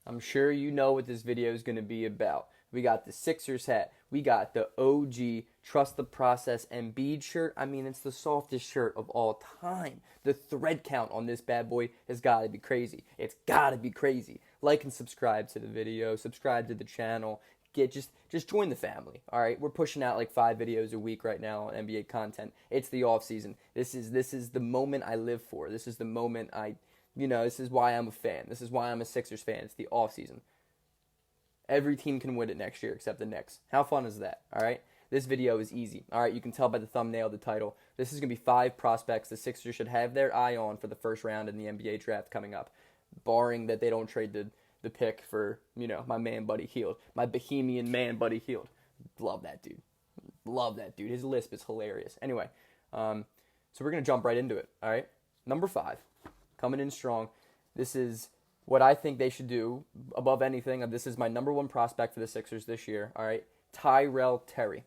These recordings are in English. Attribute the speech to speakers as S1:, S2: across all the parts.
S1: I'm sure you know what this video is going to be about. We got the Sixers hat. We got the OG Trust the Process Embiid shirt. I mean, it's the softest shirt of all time. The thread count on this bad boy has got to be crazy. It's got to be crazy. Like and subscribe to the video. Subscribe to the channel. Just join the family. All right, we're pushing out like 5 videos a week right now on NBA content. It's the off season. This is the moment I live for. This is the moment this is why I'm a fan. This is why I'm a Sixers fan. It's the off season. Every team can win it next year except the Knicks. How fun is that? All right. This video is easy. All right, you can tell by the thumbnail, the title. This is going to be 5 prospects the Sixers should have their eye on for the first round in the NBA draft coming up, barring that they don't trade the pick for, my man Buddy Hield, my Bohemian man Buddy Hield. Love that dude. Love that dude. His lisp is hilarious. Anyway, so we're going to jump right into it. All right. Number 5, coming in strong. This is what I think they should do above anything. This is my number 1 prospect for the Sixers this year. All right. Tyrel Terry.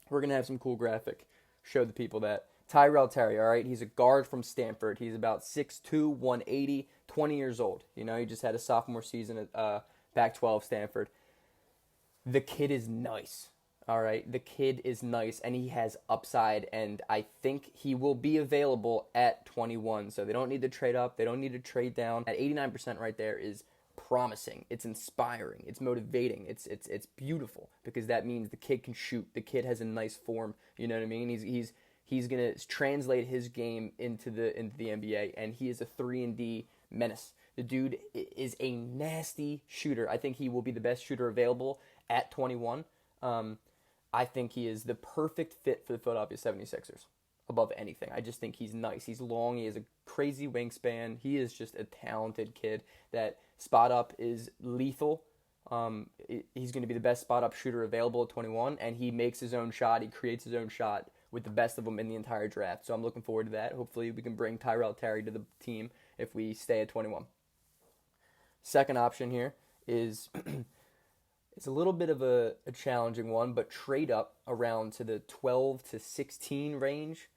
S1: We're going to have some cool graphic. Show the people that. Tyrel Terry, all right? He's a guard from Stanford. He's about 6'2", 180, 20 years old. He just had a sophomore season at Pac-12 Stanford. The kid is nice, all right? The kid is nice, and he has upside, and I think he will be available at 21. So they don't need to trade up. They don't need to trade down. At 89% right there is promising. It's inspiring. It's motivating. It's beautiful because that means the kid can shoot. The kid has a nice form. You know what I mean? He's gonna translate his game into the NBA, and he is a 3-and-D menace. The dude is a nasty shooter. I think he will be the best shooter available at 21. I think he is the perfect fit for the Philadelphia 76ers above anything. I just think he's nice. He's long. He has a crazy wingspan. He is just a talented kid. That spot up is lethal. He's going to be the best spot up shooter available at 21, and he makes his own shot. He creates his own shot with the best of them in the entire draft. So I'm looking forward to that. Hopefully we can bring Tyrel Terry to the team if we stay at 21. Second option here is it's a little bit of a challenging one, but trade up around to the 12 to 16 range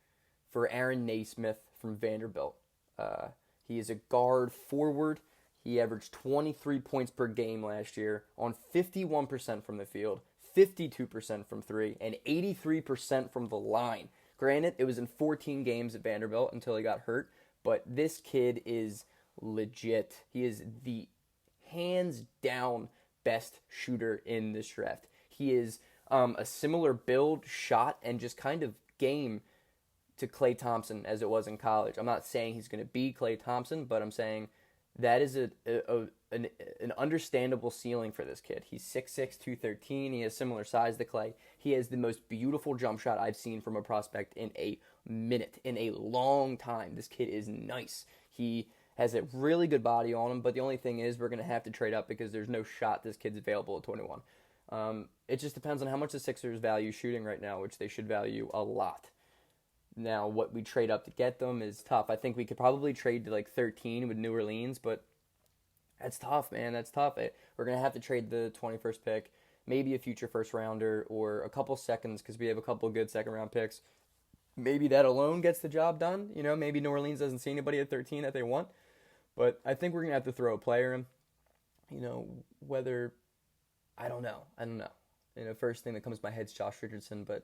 S1: for Aaron Nesmith from Vanderbilt. He is a guard forward. He averaged 23 points per game last year on 51% from the field, 52% from 3, and 83% from the line. Granted, it was in 14 games at Vanderbilt until he got hurt, but this kid is legit. He is the hands-down best shooter in this draft. He is a similar build, shot, and just kind of game to Klay Thompson as it was in college. I'm not saying he's going to be Klay Thompson, but I'm saying that is an understandable ceiling for this kid. He's 6'6", 213. He has similar size to Klay. He has the most beautiful jump shot I've seen from a prospect in a minute, in a long time. This kid is nice. He has a really good body on him, but the only thing is we're going to have to trade up because there's no shot this kid's available at 21. It just depends on how much the Sixers value shooting right now, which they should value a lot. Now, what we trade up to get them is tough. I think we could probably trade to like 13 with New Orleans, but that's tough, man. That's tough. We're going to have to trade the 21st pick, maybe a future first rounder, or a couple seconds because we have a couple good second round picks. Maybe that alone gets the job done. Maybe New Orleans doesn't see anybody at 13 that they want. But I think we're going to have to throw a player in. Whether, I don't know. First thing that comes to my head is Josh Richardson, but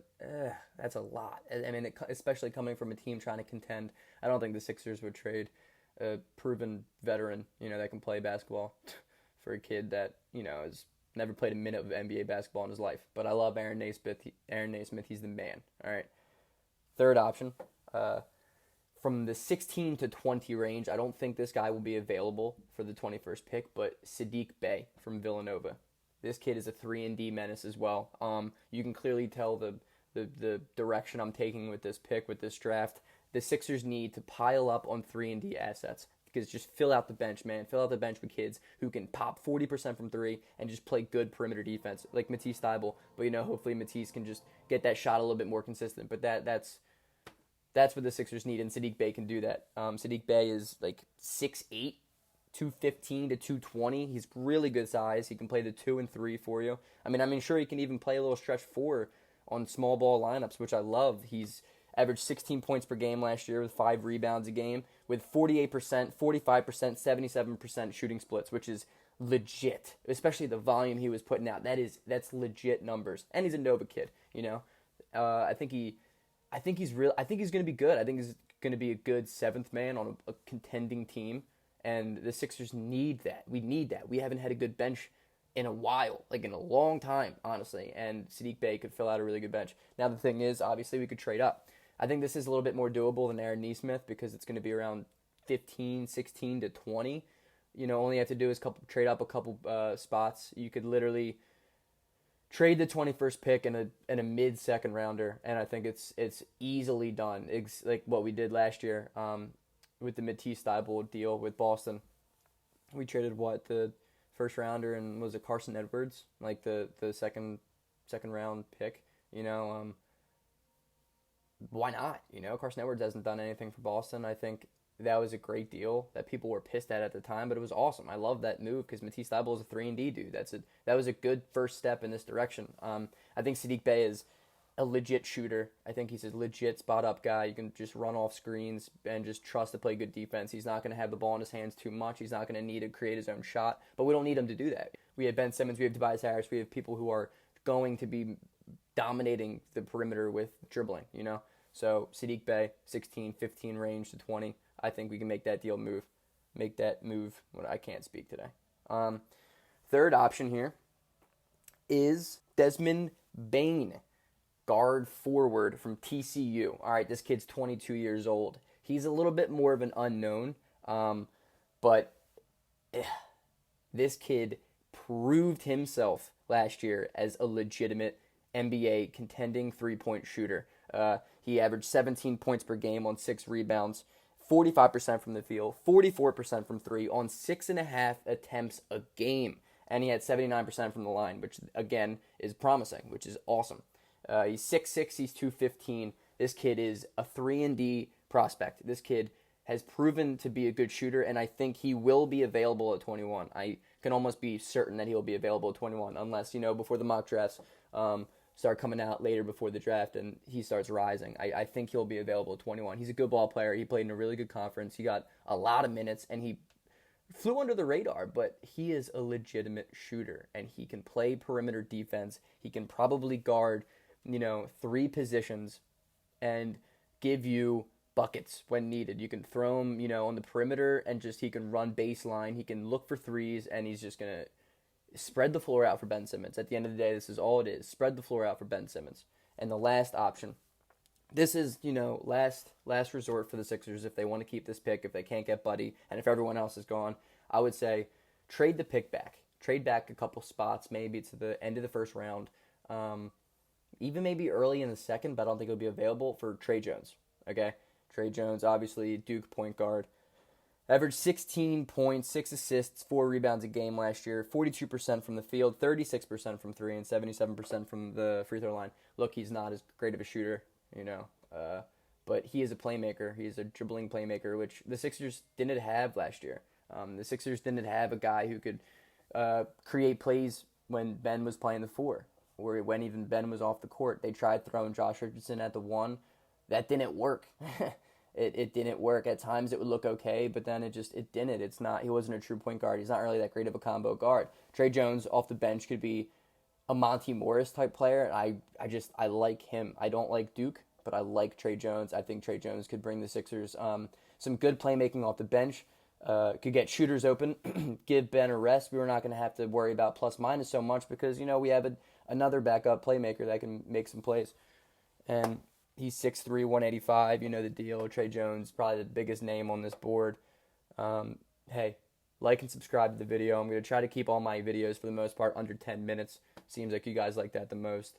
S1: that's a lot. I mean, especially coming from a team trying to contend, I don't think the Sixers would trade a proven veteran, that can play basketball for a kid that, has never played a minute of NBA basketball in his life. But I love Aaron Nesmith. He's the man. All right. Third option, from the 16 to 20 range, I don't think this guy will be available for the 21st pick, but Sidney Bay from Villanova. This kid is a 3-and-D menace as well. You can clearly tell the direction I'm taking with this pick, with this draft. The Sixers need to pile up on 3-and-D assets because just fill out the bench, man. Fill out the bench with kids who can pop 40% from 3 and just play good perimeter defense, like Matisse Thybulle. But, hopefully Matisse can just get that shot a little bit more consistent. But that's what the Sixers need, and Sidney Bay can do that. Sidney Bay is like 6'8", 215 to 220. He's really good size. He can play the 2 and 3 for you. I mean, sure, he can even play a little stretch 4 on small ball lineups, which I love. He's averaged 16 points per game last year with 5 rebounds a game with 48%, 45%, 77% shooting splits, which is legit, especially the volume he was putting out. That's legit numbers, and he's a Nova kid. I think he's real. I think he's going to be good. I think he's going to be a good seventh man on a contending team, and the Sixers need that. We need that. We haven't had a good bench in a while, like in a long time, honestly. And Sidney Bay could fill out a really good bench. Now the thing is, obviously, we could trade up. I think this is a little bit more doable than Aaron Nesmith because it's going to be around 15, 16 to 20. All you have to do is trade up a couple spots. You could literally trade the 21st pick and a mid-second rounder, and I think it's easily done. It's like what we did last year with the Matisse-Thybulle deal with Boston. We traded the first rounder and was it Carson Edwards, like the second round pick. Why not? Carson Edwards hasn't done anything for Boston. I think that was a great deal that people were pissed at the time, but it was awesome. I love that move because Matisse Thybulle is a 3-and-D dude. That was a good first step in this direction. I think Sidney Bay is a legit shooter. I think he's a legit spot-up guy. You can just run off screens and just trust to play good defense. He's not going to have the ball in his hands too much. He's not going to need to create his own shot, but we don't need him to do that. We have Ben Simmons. We have Tobias Harris. We have people who are going to be dominating the perimeter with dribbling, So Siddiq Bey, 16, 15 range to 20. I think we can make that move. Well, I can't speak today. Third option here is Desmond Bane, guard forward from TCU. All right, this kid's 22 years old. He's a little bit more of an unknown, but this kid proved himself last year as a legitimate NBA contending three-point shooter. He averaged 17 points per game on 6 rebounds, 45% from the field, 44% from 3 on 6.5 attempts a game. And he had 79% from the line, which, again, is promising, which is awesome. He's 6'6", he's 215. This kid is a 3-and-D prospect. This kid has proven to be a good shooter, and I think he will be available at 21. I can almost be certain that he will be available at 21, unless, before the mock drafts start coming out later before the draft and he starts rising. I think he'll be available at 21. He's a good ball player. He played in a really good conference. He got a lot of minutes, and he flew under the radar, but he is a legitimate shooter, and he can play perimeter defense. He can probably guard, 3 positions and give you buckets when needed. You can throw him, on the perimeter and he can run baseline. He can look for threes, and he's just going to spread the floor out for Ben Simmons. At the end of the day, this is all it is. Spread the floor out for Ben Simmons. And the last option, this is, last resort for the Sixers if they want to keep this pick, if they can't get Buddy, and if everyone else is gone. I would say trade the pick back. Trade back a couple spots, maybe to the end of the first round. Even maybe early in the second, but I don't think it'll be available for Trey Jones. Okay? Trey Jones, obviously, Duke point guard. Averaged 16 points, 6 assists, 4 rebounds a game last year, 42% from the field, 36% from 3, and 77% from the free throw line. Look, he's not as great of a shooter, but he is a playmaker. He's a dribbling playmaker, which the Sixers didn't have last year. The Sixers didn't have a guy who could create plays when Ben was playing the 4, or when even Ben was off the court. They tried throwing Josh Richardson at the 1. That didn't work. It didn't work. At times it would look okay, but then it didn't. He wasn't a true point guard. He's not really that great of a combo guard. Trey Jones off the bench could be a Monty Morris type player. I like him. I don't like Duke, but I like Trey Jones. I think Trey Jones could bring the Sixers some good playmaking off the bench. Could get shooters open, give Ben a rest. We were not going to have to worry about plus minus so much because, we have another backup playmaker that can make some plays. And he's 6'3", 185, the deal. Trey Jones, probably the biggest name on this board. Hey, like and subscribe to the video. I'm going to try to keep all my videos, for the most part, under 10 minutes. Seems like you guys like that the most.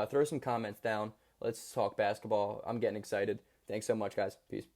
S1: Throw some comments down. Let's talk basketball. I'm getting excited. Thanks so much, guys. Peace.